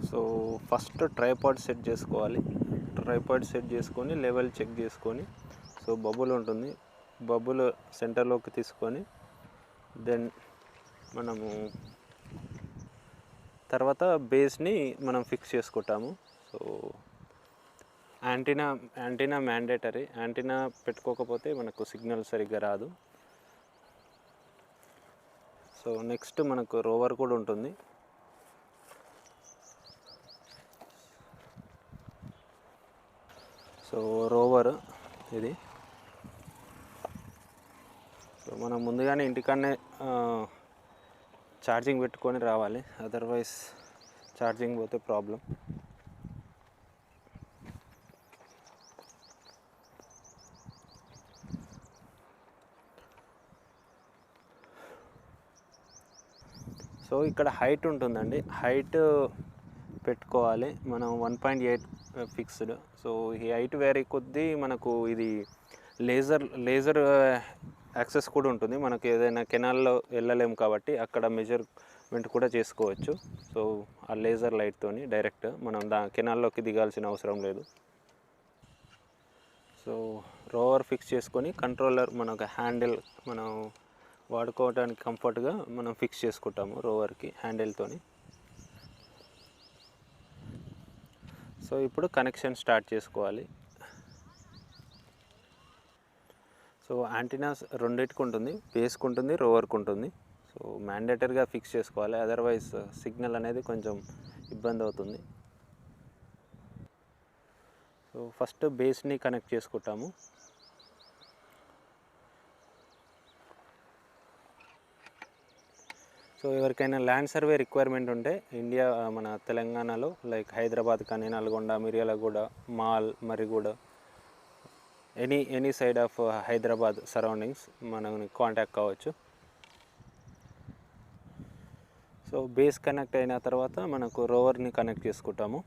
So first tripod set చేసుకోవాలి. Tripod set చేసుకొని level check చేసుకొని, సో బబుల్ ఉంటుంది, బబుల్ సెంటర్లోకి తీసుకొని దెన్ మనము తర్వాత బేస్ని మనం ఫిక్స్ చేసుకుంటాము. So antenna mandatory. యాంటీనా పెట్టుకోకపోతే మనకు సిగ్నల్ సరిగ్గా రాదు. సో నెక్స్ట్ మనకు రోవర్ కూడా ఉంటుంది. సో రోవర్ ఇది. సో మనం ముందుగానే ఇంటికాడనే ఛార్జింగ్ పెట్టుకొని రావాలి, అదర్వైజ్ ఛార్జింగ్ పోతే ప్రాబ్లం. సో ఇక్కడ హైట్ ఉంటుందండి, హైట్ పెట్టుకోవాలి మనం 1.8 ఫిక్స్డ్. సో ఈ హైట్ వేరే కొద్దీ మనకు ఇది లేజర్ యాక్సెస్ కూడా ఉంటుంది. మనకు ఏదైనా కెనాల్లో వెళ్ళలేము కాబట్టి అక్కడ మెజర్మెంట్ కూడా చేసుకోవచ్చు. సో ఆ లేజర్ లైట్తోని డైరెక్ట్ మనం కెనాల్లోకి దిగాల్సిన అవసరం లేదు. సో రోవర్ ఫిక్స్ చేసుకొని కంట్రోలర్ మనకు హ్యాండిల్ మనం వాడుకోవడానికి కంఫర్ట్గా మనం ఫిక్స్ చేసుకుంటాము రోవర్కి హ్యాండిల్తోని. సో ఇప్పుడు కనెక్షన్ స్టార్ట్ చేసుకోవాలి. సో యాంటీనాస్ రెండింటికి ఉంటుంది, బేస్కి ఉంటుంది, రోవర్కి ఉంటుంది. సో మ్యాండేటరీగా ఫిక్స్ చేసుకోవాలి, అదర్వైజ్ సిగ్నల్ అనేది కొంచెం ఇబ్బంది అవుతుంది. సో ఫస్ట్ బేస్ని కనెక్ట్ చేసుకుంటాము. సో ఎవరికైనా ల్యాండ్ సర్వే రిక్వైర్మెంట్ ఉంటే ఇండియా మన తెలంగాణలో లైక్ హైదరాబాద్ కానీ, Nalgonda, Miryalaguda, mall, Marriguda, any side of Hyderabad surroundings మనల్ని కాంటాక్ట్ కావచ్చు. సో బేస్ కనెక్ట్ అయిన తర్వాత మనకు రోవర్ని కనెక్ట్ చేసుకుంటాము.